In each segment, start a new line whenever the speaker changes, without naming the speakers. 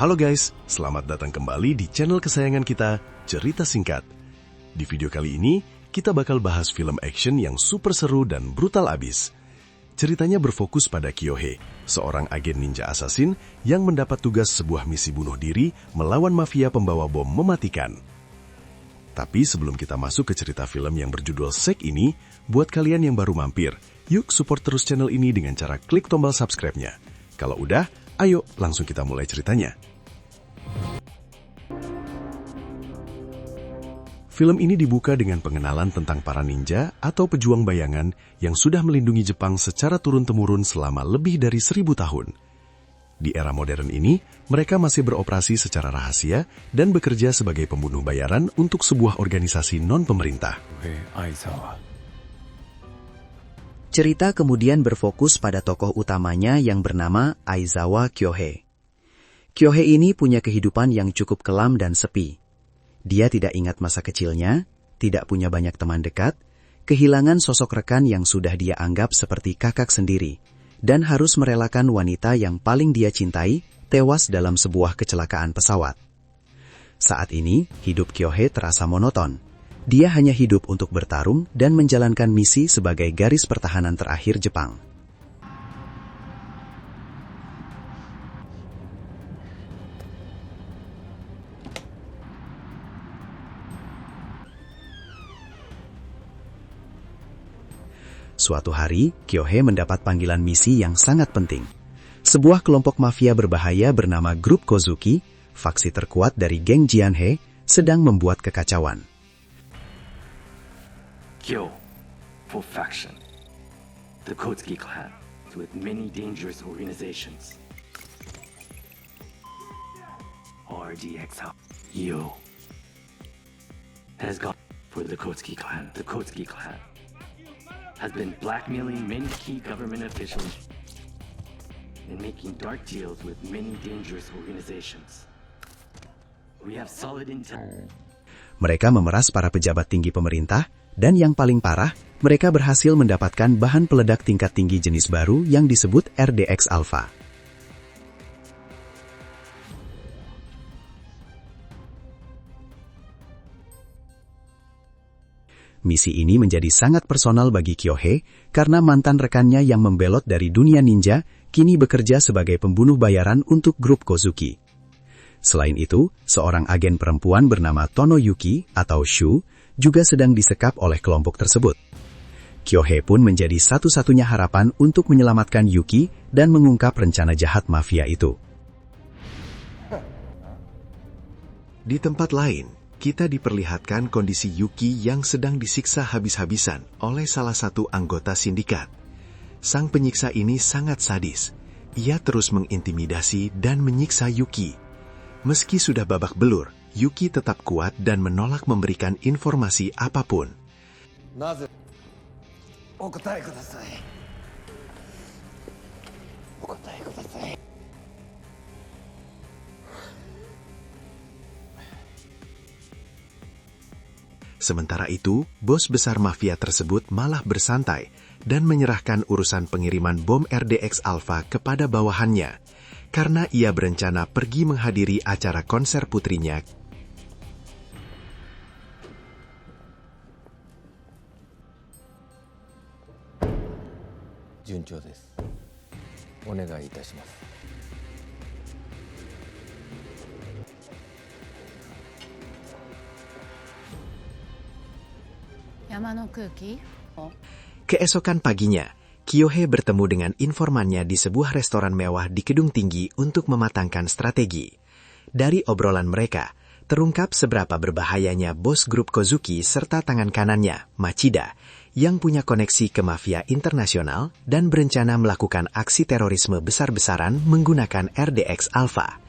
Halo guys, selamat datang kembali di channel kesayangan kita, Cerita Singkat. Di video kali ini, kita bakal bahas film action yang super seru dan brutal abis. Ceritanya berfokus pada Kyohei, seorang agen ninja assassin yang mendapat tugas sebuah misi bunuh diri melawan mafia pembawa bom mematikan. Tapi sebelum kita masuk ke cerita film yang berjudul Sek ini, buat kalian yang baru mampir, yuk support terus channel ini dengan cara klik tombol subscribe-nya. Kalau udah, ayo langsung kita mulai ceritanya. Film ini dibuka dengan pengenalan tentang para ninja atau pejuang bayangan yang sudah melindungi Jepang secara turun-temurun selama lebih dari 1000 tahun. Di era modern ini, mereka masih beroperasi secara rahasia dan bekerja sebagai pembunuh bayaran untuk sebuah organisasi non-pemerintah.
Cerita kemudian berfokus pada tokoh utamanya yang bernama Aizawa Kyohei. Kyohei ini punya kehidupan yang cukup kelam dan sepi. Dia tidak ingat masa kecilnya, tidak punya banyak teman dekat, kehilangan sosok rekan yang sudah dia anggap seperti kakak sendiri, dan harus merelakan wanita yang paling dia cintai tewas dalam sebuah kecelakaan pesawat. Saat ini, hidup Kyohei terasa monoton. Dia hanya hidup untuk bertarung dan menjalankan misi sebagai garis pertahanan terakhir Jepang. Suatu hari, Kyohei mendapat panggilan misi yang sangat penting. Sebuah kelompok mafia berbahaya bernama Grup Kozuki, faksi terkuat dari geng Jianhei, sedang membuat kekacauan.
Kyo, full faction. The Kozuki clan, with many dangerous organizations. RDX Yo has gone for the Kozuki clan. The Kozuki clan has been blackmailing many key government officials and making dark deals with many dangerous organizations. We have solid intel.
Mereka memeras para pejabat tinggi pemerintah, dan yang paling parah, mereka berhasil mendapatkan bahan peledak tingkat tinggi jenis baru yang disebut RDX Alpha. Misi ini menjadi sangat personal bagi Kyohei karena mantan rekannya yang membelot dari dunia ninja kini bekerja sebagai pembunuh bayaran untuk grup Kozuki. Selain itu, seorang agen perempuan bernama Tonoyuki atau Shu juga sedang disekap oleh kelompok tersebut. Kyohei pun menjadi satu-satunya harapan untuk menyelamatkan Yuki dan mengungkap rencana jahat mafia itu.
Di tempat lain, kita diperlihatkan kondisi Yuki yang sedang disiksa habis-habisan oleh salah satu anggota sindikat. Sang penyiksa ini sangat sadis. Ia terus mengintimidasi dan menyiksa Yuki. Meski sudah babak belur, Yuki tetap kuat dan menolak memberikan informasi apapun. Sementara itu, bos besar mafia tersebut malah bersantai dan menyerahkan urusan pengiriman bom RDX Alpha kepada bawahannya, karena ia berencana pergi menghadiri acara konser putrinya.
Junchou desu. Onegai itashimasu.
Keesokan paginya, Kyohei bertemu dengan informannya di sebuah restoran mewah di gedung tinggi untuk mematangkan strategi. Dari obrolan mereka, terungkap seberapa berbahayanya bos grup Kozuki serta tangan kanannya, Machida, yang punya koneksi ke mafia internasional dan berencana melakukan aksi terorisme besar-besaran menggunakan RDX Alpha.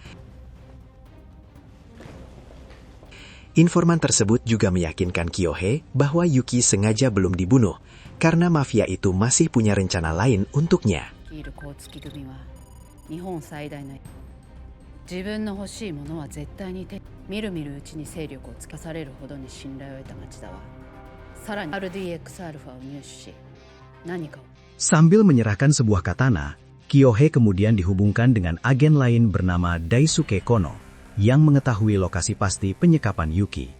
Informan tersebut juga meyakinkan Kyohei bahwa Yuki sengaja belum dibunuh, karena mafia itu masih punya rencana lain untuknya. Sambil menyerahkan sebuah katana,
Kyohei kemudian dihubungkan dengan agen lain bernama Daisuke Kono, yang mengetahui lokasi pasti penyekapan Yuki.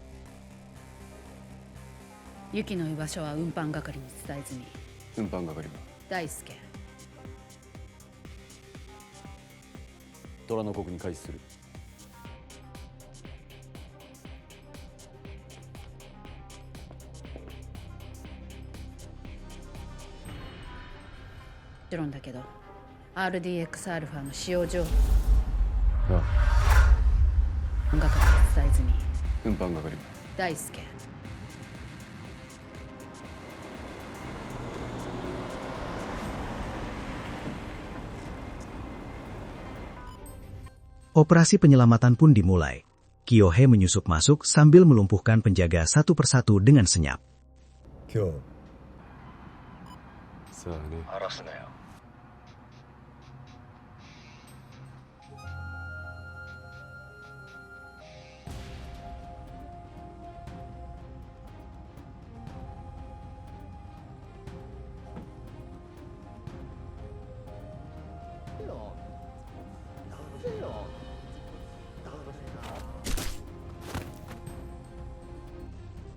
ユキの居場所は運搬係に伝えずに
運搬係は
大輔
虎の国に開始する。
もちろんだけど RDX-α の使用情報
あ
運搬係に伝えずに
運搬係は
大輔
Operasi penyelamatan pun dimulai. Kyohei menyusup masuk sambil melumpuhkan penjaga satu persatu dengan senyap.
今日さあね。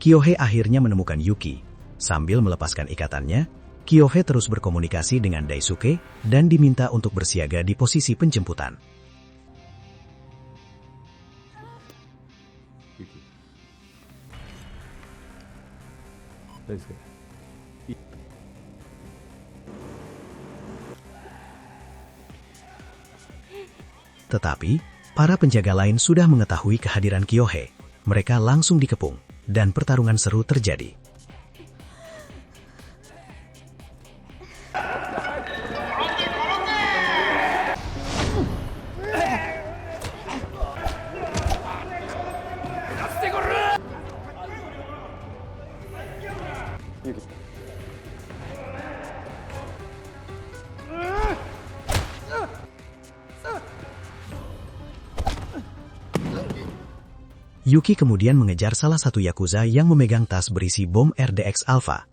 Kyohei akhirnya menemukan Yuki. Sambil melepaskan ikatannya, Kyohei terus berkomunikasi dengan Daisuke dan diminta untuk bersiaga di posisi penjemputan. Tetapi, para penjaga lain sudah mengetahui kehadiran Kyohei. Mereka langsung dikepung, dan pertarungan seru terjadi. Yuki kemudian mengejar salah satu Yakuza yang memegang tas berisi bom RDX-Alpha.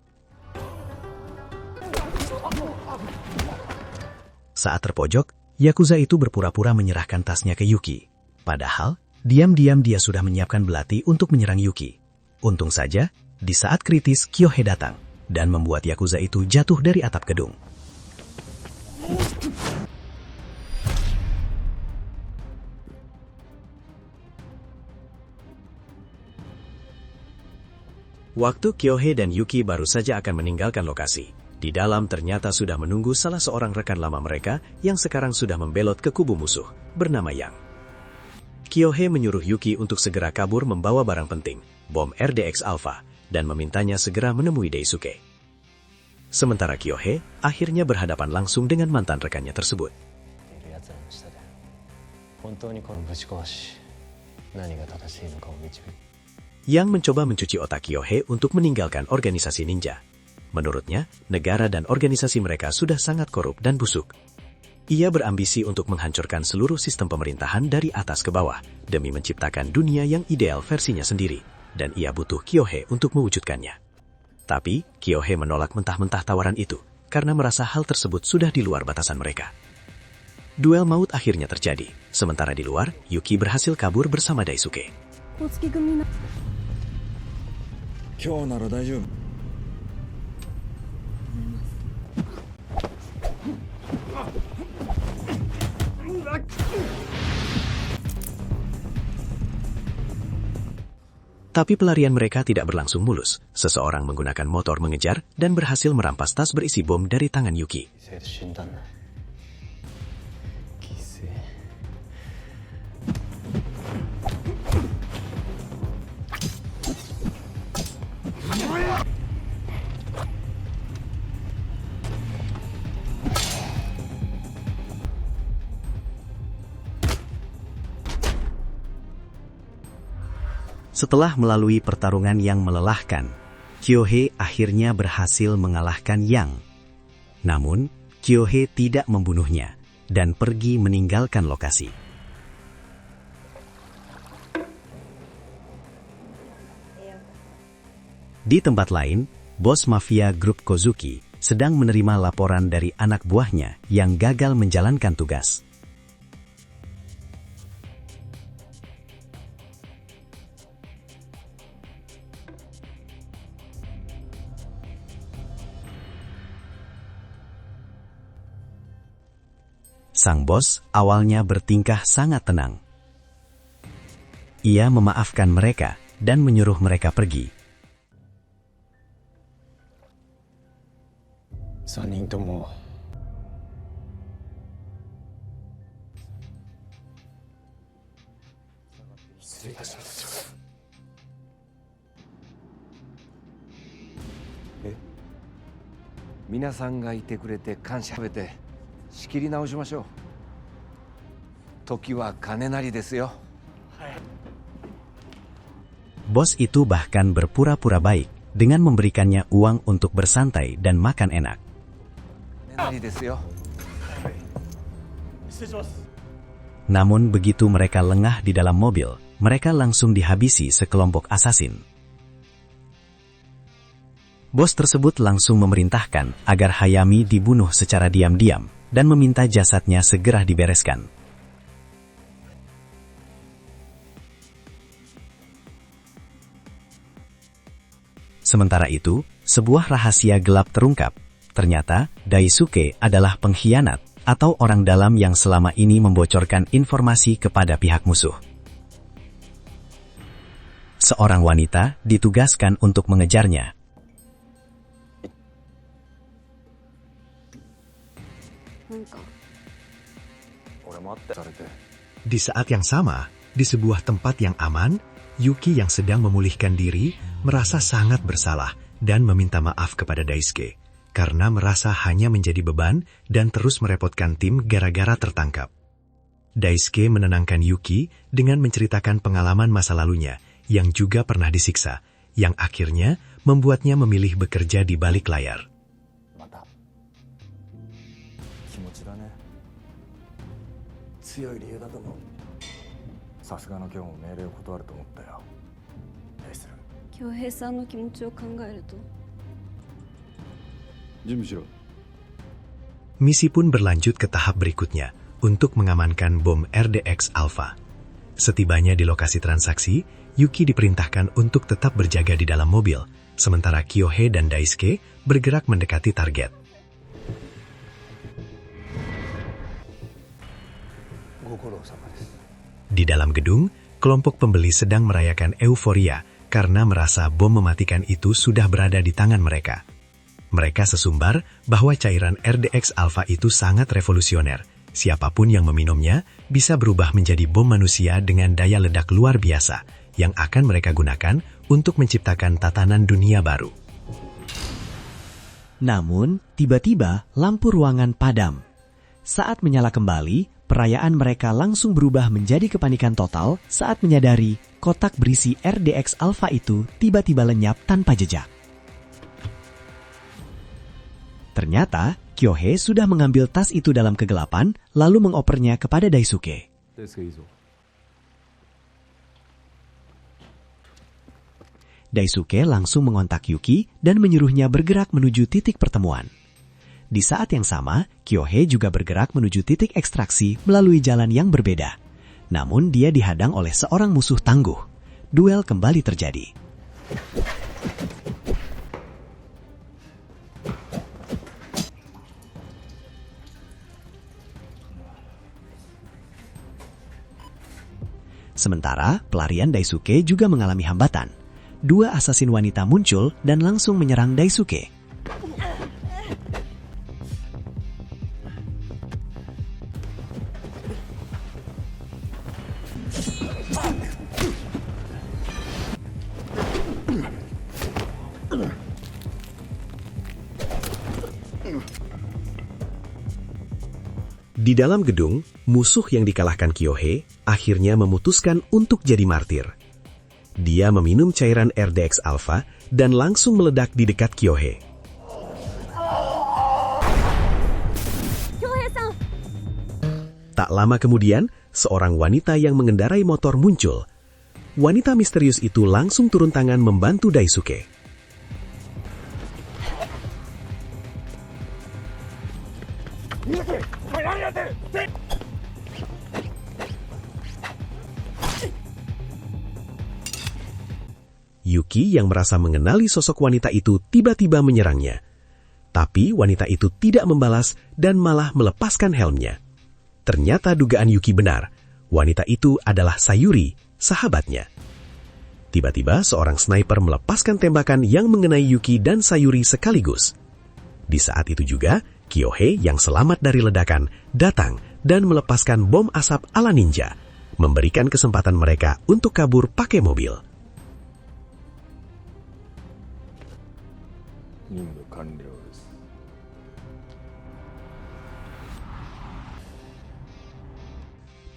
Saat terpojok, Yakuza itu berpura-pura menyerahkan tasnya ke Yuki. Padahal, diam-diam dia sudah menyiapkan belati untuk menyerang Yuki. Untung saja, di saat kritis Kyohei datang, dan membuat Yakuza itu jatuh dari atap gedung. Waktu Kyohei dan Yuki baru saja akan meninggalkan lokasi, di dalam ternyata sudah menunggu salah seorang rekan lama mereka yang sekarang sudah membelot ke kubu musuh, bernama Yang. Kyohei menyuruh Yuki untuk segera kabur membawa barang penting, bom RDX-Alpha, dan memintanya segera menemui Daisuke. Sementara Kyohei akhirnya berhadapan langsung dengan mantan rekannya tersebut. Yang mencoba mencuci otak Kyohei untuk meninggalkan organisasi ninja. Menurutnya, negara dan organisasi mereka sudah sangat korup dan busuk. Ia berambisi untuk menghancurkan seluruh sistem pemerintahan dari atas ke bawah, demi menciptakan dunia yang ideal versinya sendiri, dan ia butuh Kyohei untuk mewujudkannya. Tapi, Kyohei menolak mentah-mentah tawaran itu, karena merasa hal tersebut sudah di luar batasan mereka. Duel maut akhirnya terjadi, sementara di luar, Yuki berhasil kabur bersama Daisuke.
今日なら大丈夫。
Tapi pelarian mereka tidak berlangsung mulus. Seseorang menggunakan motor mengejar dan berhasil merampas tas berisi bom dari tangan Yuki. Setelah melalui pertarungan yang melelahkan, Kyohei akhirnya berhasil mengalahkan Yang. Namun, Kyohei tidak membunuhnya dan pergi meninggalkan lokasi. Di tempat lain, bos mafia grup Kozuki, sedang menerima laporan dari anak buahnya yang gagal menjalankan tugas. Sang bos awalnya bertingkah sangat tenang. Ia memaafkan mereka dan menyuruh mereka pergi.
3人とも失礼いたします。
皆さんがいてくれて感謝べて仕切り直しましょう。時は金なりですよ。
Bos itu bahkan berpura-pura baik dengan memberikannya uang untuk bersantai dan makan enak.
金なりですよ。
Namun begitu mereka lengah di dalam mobil, mereka langsung dihabisi sekelompok asasin. Bos tersebut langsung memerintahkan agar Hayami dibunuh secara diam-diam dan meminta jasadnya segera dibereskan. Sementara itu, sebuah rahasia gelap terungkap. Ternyata, Daisuke adalah pengkhianat atau orang dalam yang selama ini membocorkan informasi kepada pihak musuh. Seorang wanita ditugaskan untuk mengejarnya.
Di saat yang sama, di sebuah tempat yang aman, Yuki yang sedang memulihkan diri merasa sangat bersalah dan meminta maaf kepada Daisuke karena merasa hanya menjadi beban dan terus merepotkan tim gara-gara tertangkap. Daisuke menenangkan Yuki dengan menceritakan pengalaman masa lalunya yang juga pernah disiksa, yang akhirnya membuatnya memilih bekerja di balik layar. Misi pun berlanjut ke tahap berikutnya untuk mengamankan bom RDX Alpha. Setibanya di lokasi transaksi, Yuki diperintahkan untuk tetap berjaga di dalam mobil, sementara Kyohei dan Daisuke bergerak mendekati target. Di dalam gedung, kelompok pembeli sedang merayakan euforia karena merasa bom mematikan itu sudah berada di tangan mereka. Mereka sesumbar bahwa cairan RDX Alpha itu sangat revolusioner. Siapapun yang meminumnya bisa berubah menjadi bom manusia dengan daya ledak luar biasa yang akan mereka gunakan untuk menciptakan tatanan dunia baru.
Namun, tiba-tiba lampu ruangan padam. Saat menyala kembali, perayaan mereka langsung berubah menjadi kepanikan total saat menyadari kotak berisi RDX Alpha itu tiba-tiba lenyap tanpa jejak. Ternyata, Kyohei sudah mengambil tas itu dalam kegelapan, lalu mengopernya kepada Daisuke. Daisuke langsung mengontak Yuki dan menyuruhnya bergerak menuju titik pertemuan. Di saat yang sama, Kyohei juga bergerak menuju titik ekstraksi melalui jalan yang berbeda. Namun dia dihadang oleh seorang musuh tangguh. Duel kembali terjadi. Sementara, pelarian Daisuke juga mengalami hambatan. Dua asasin wanita muncul dan langsung menyerang Daisuke.
Di dalam gedung, musuh yang dikalahkan Kyohei akhirnya memutuskan untuk jadi martir. Dia meminum cairan RDX Alpha dan langsung meledak di dekat Kyohei. Tak lama kemudian, seorang wanita yang mengendarai motor muncul. Wanita misterius itu langsung turun tangan membantu Daisuke. Yuki yang merasa mengenali sosok wanita itu tiba-tiba menyerangnya. Tapi wanita itu tidak membalas dan malah melepaskan helmnya. Ternyata dugaan Yuki benar. Wanita itu adalah Sayuri, sahabatnya. Tiba-tiba seorang sniper melepaskan tembakan yang mengenai Yuki dan Sayuri sekaligus. Di saat itu juga, Kyohei yang selamat dari ledakan datang dan melepaskan bom asap ala ninja, memberikan kesempatan mereka untuk kabur pakai mobil.
任務完了です。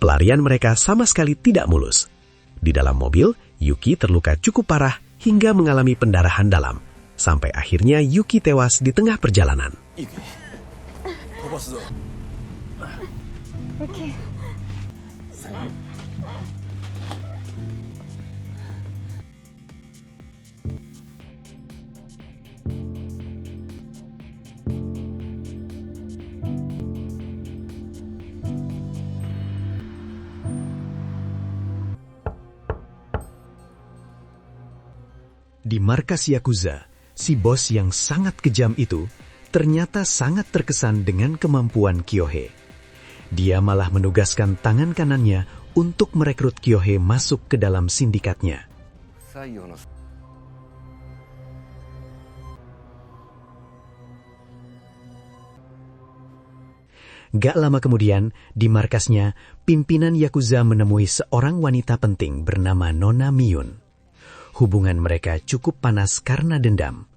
Pelarian mereka sama sekali tidak mulus. Di dalam mobil, Yuki terluka cukup parah hingga mengalami pendarahan dalam. Sampai akhirnya Yuki tewas di tengah perjalanan.
飛ばすぞ。 Di markas Yakuza, si bos yang sangat kejam itu ternyata sangat terkesan dengan kemampuan Kyohei. Dia malah menugaskan tangan kanannya untuk merekrut Kyohei masuk ke dalam sindikatnya.
採用の
Gak lama kemudian, di markasnya, pimpinan Yakuza menemui seorang wanita penting bernama Nona Miyun. Hubungan mereka cukup panas karena dendam.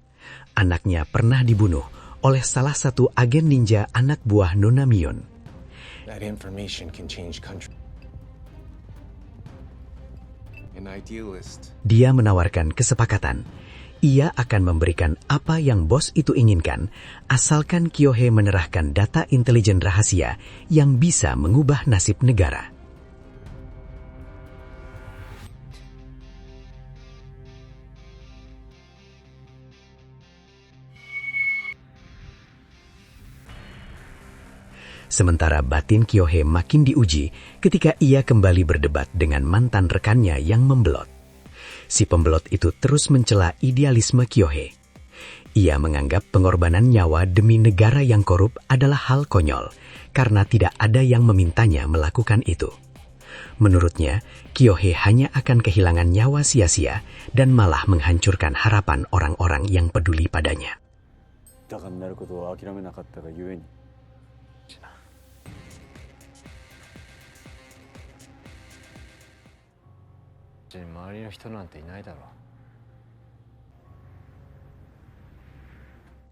Anaknya pernah dibunuh oleh salah satu agen ninja anak buah Nona Miyun.
That information can change country. An idealist.
Dia menawarkan kesepakatan. Ia akan memberikan apa yang bos itu inginkan, asalkan Kyohei menyerahkan data intelijen rahasia yang bisa mengubah nasib negara. Sementara batin Kyohei makin diuji ketika ia kembali berdebat dengan mantan rekannya yang membelot. Si pembelot itu terus mencela idealisme Kyohei. Ia menganggap pengorbanan nyawa demi negara yang korup adalah hal konyol, karena tidak ada yang memintanya melakukan itu. Menurutnya, Kyohei hanya akan kehilangan nyawa sia-sia dan malah menghancurkan harapan orang-orang yang peduli padanya.
豊かになることを諦めなかったがゆえに
周りの人なんていないだろう。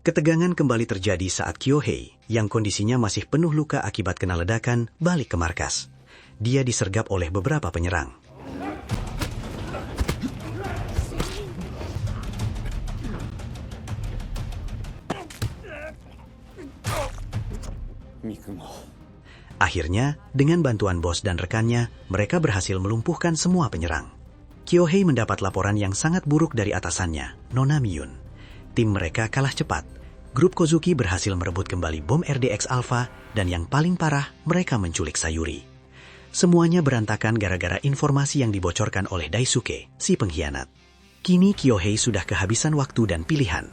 Ketegangan kembali terjadi saat Kyohei, yang kondisinya masih penuh luka akibat kena ledakan, balik ke markas. Dia disergap oleh beberapa penyerang. Akhirnya, dengan bantuan bos dan rekannya, mereka berhasil melumpuhkan semua penyerang. Kyohei mendapat laporan yang sangat buruk dari atasannya, Nona Miyun. Tim mereka kalah cepat. Grup Kozuki berhasil merebut kembali bom RDX Alpha, dan yang paling parah, mereka menculik Sayuri. Semuanya berantakan gara-gara informasi yang dibocorkan oleh Daisuke, si pengkhianat. Kini Kyohei sudah kehabisan waktu dan pilihan.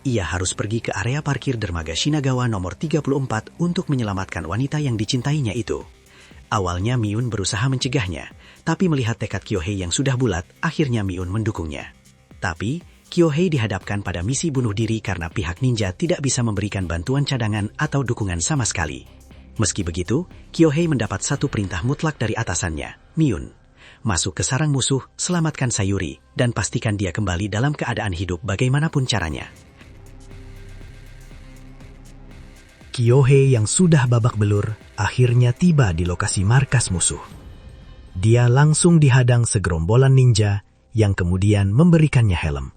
Ia harus pergi ke area parkir dermaga Shinagawa nomor 34 untuk menyelamatkan wanita yang dicintainya itu. Awalnya Miyun berusaha mencegahnya, tapi melihat tekad Kyohei yang sudah bulat, akhirnya Miyun mendukungnya. Tapi, Kyohei dihadapkan pada misi bunuh diri karena pihak ninja tidak bisa memberikan bantuan cadangan atau dukungan sama sekali. Meski begitu, Kyohei mendapat satu perintah mutlak dari atasannya, Miyun. Masuk ke sarang musuh, selamatkan Sayuri, dan pastikan dia kembali dalam keadaan hidup bagaimanapun caranya. Kyohei yang sudah babak belur akhirnya tiba di lokasi markas musuh. Dia langsung dihadang segerombolan ninja yang kemudian memberikannya helm.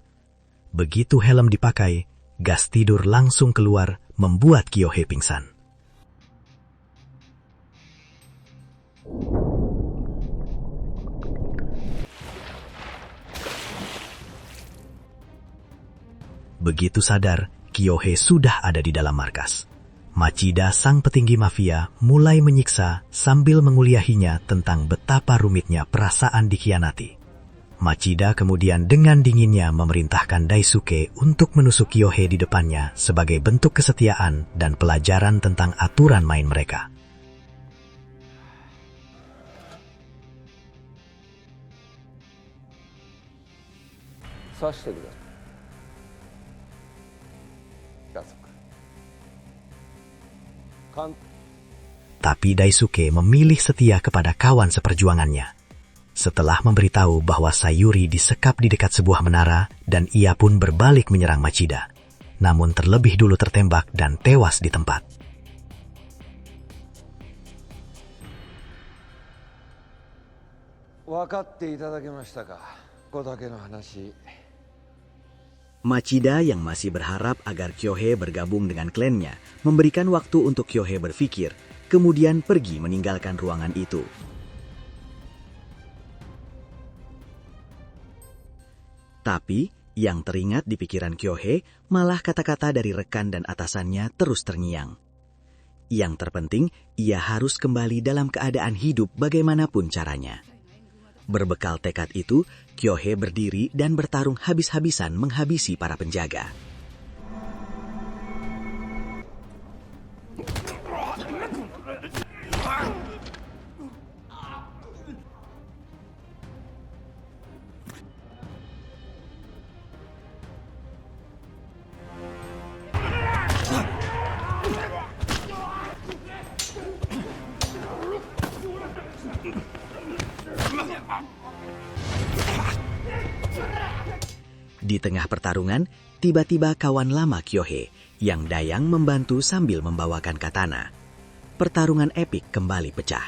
Begitu helm dipakai, gas tidur langsung keluar membuat Kyohei pingsan. Begitu sadar, Kyohei sudah ada di dalam markas.
Machida, sang petinggi mafia, mulai menyiksa sambil menguliahinya tentang betapa rumitnya perasaan dikhianati. Machida kemudian dengan dinginnya memerintahkan Daisuke untuk menusuk Kyohei di depannya sebagai bentuk kesetiaan dan pelajaran tentang aturan main mereka. Tapi Daisuke memilih setia kepada kawan seperjuangannya. Setelah memberitahu bahwa Sayuri disekap di dekat sebuah menara dan ia pun berbalik menyerang Machida, namun terlebih dulu tertembak dan tewas di tempat.
Machida yang masih berharap agar Kyohei bergabung dengan klannya memberikan waktu untuk Kyohei berpikir, kemudian pergi meninggalkan ruangan itu. Tapi, yang teringat di pikiran Kyohei malah kata-kata dari rekan dan atasannya terus terngiang. Yang terpenting, ia harus kembali dalam keadaan hidup bagaimanapun caranya. Berbekal tekad itu, Kyohei berdiri dan bertarung habis-habisan menghabisi para penjaga. Di tengah pertarungan, tiba-tiba kawan lama Kyohei, yang Dayang membantu sambil membawakan katana. Pertarungan epik kembali pecah.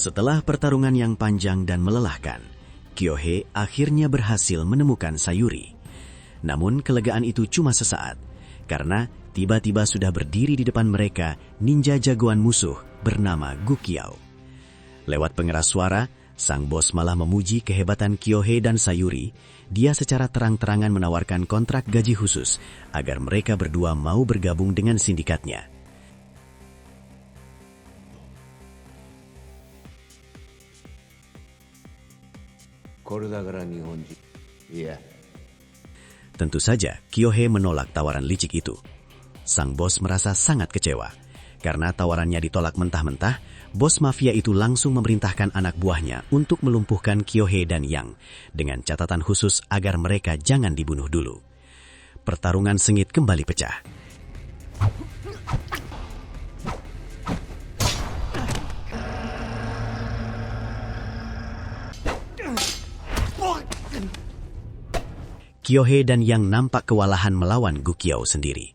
Setelah pertarungan yang panjang dan melelahkan, Kyohei akhirnya berhasil menemukan Sayuri. Namun kelegaan itu cuma sesaat, karena tiba-tiba sudah berdiri di depan mereka ninja jagoan musuh bernama Gukiao. Lewat pengeras suara, sang bos malah memuji kehebatan Kyohei dan Sayuri. Dia secara terang-terangan menawarkan kontrak gaji khusus agar mereka berdua mau bergabung dengan sindikatnya. Tentu saja, Kyohei menolak tawaran licik itu. Sang bos merasa sangat kecewa. Karena tawarannya ditolak mentah-mentah, bos mafia itu langsung memerintahkan anak buahnya untuk melumpuhkan Kyohei dan Yang, dengan catatan khusus agar mereka jangan dibunuh dulu. Pertarungan sengit kembali pecah. Kyohei dan Yang nampak kewalahan melawan Gukiao sendiri.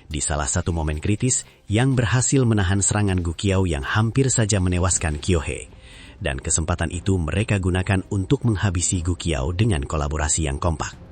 Di salah satu momen kritis, Yang berhasil menahan serangan Gukiao yang hampir saja menewaskan Kyohei. Dan kesempatan itu mereka gunakan untuk menghabisi Gukiao dengan kolaborasi yang kompak.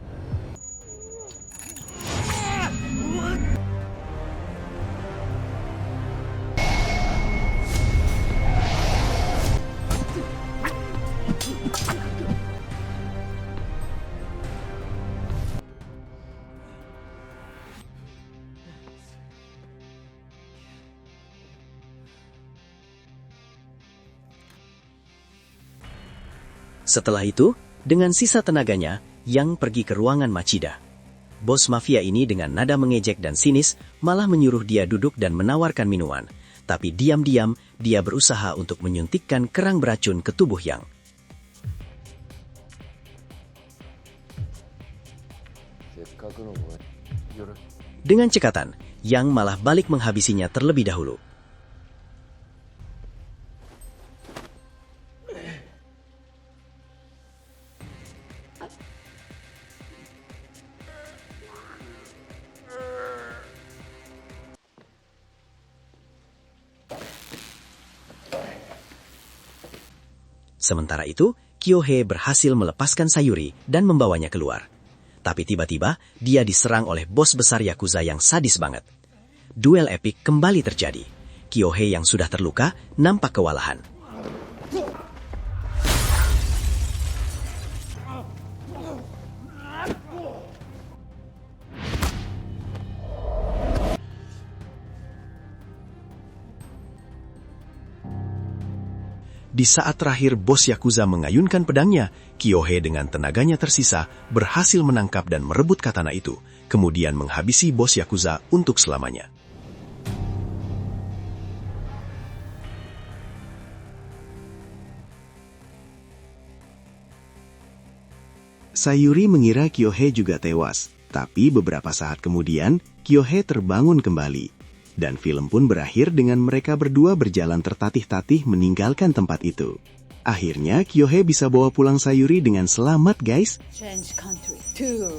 Setelah itu, dengan sisa tenaganya, Yang pergi ke ruangan Machida. Bos mafia ini dengan nada mengejek dan sinis malah menyuruh dia duduk dan menawarkan minuman. Tapi diam-diam dia berusaha untuk menyuntikkan kerang beracun ke tubuh Yang. Dengan cekatan, Yang malah balik menghabisinya terlebih dahulu. Sementara itu, Kyohei berhasil melepaskan Sayuri dan membawanya keluar. Tapi tiba-tiba, dia diserang oleh bos besar Yakuza yang sadis banget. Duel epik kembali terjadi. Kyohei yang sudah terluka nampak kewalahan.
Di saat terakhir bos Yakuza mengayunkan pedangnya, Kyohei dengan tenaganya tersisa berhasil menangkap dan merebut katana itu, kemudian menghabisi bos Yakuza untuk selamanya. Sayuri mengira Kyohei juga tewas, tapi beberapa saat kemudian Kyohei terbangun kembali. Dan film pun berakhir dengan mereka berdua berjalan tertatih-tatih meninggalkan tempat itu. Akhirnya Kyohei bisa bawa pulang Sayuri dengan selamat, guys.
Change country to...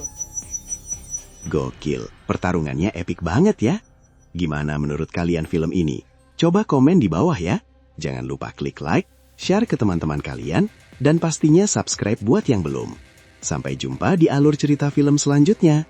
Gokil, pertarungannya epik banget ya. Gimana menurut kalian film ini? Coba komen di bawah ya. Jangan lupa klik like, share ke teman-teman kalian, dan pastinya subscribe buat yang belum. Sampai jumpa di alur cerita film selanjutnya.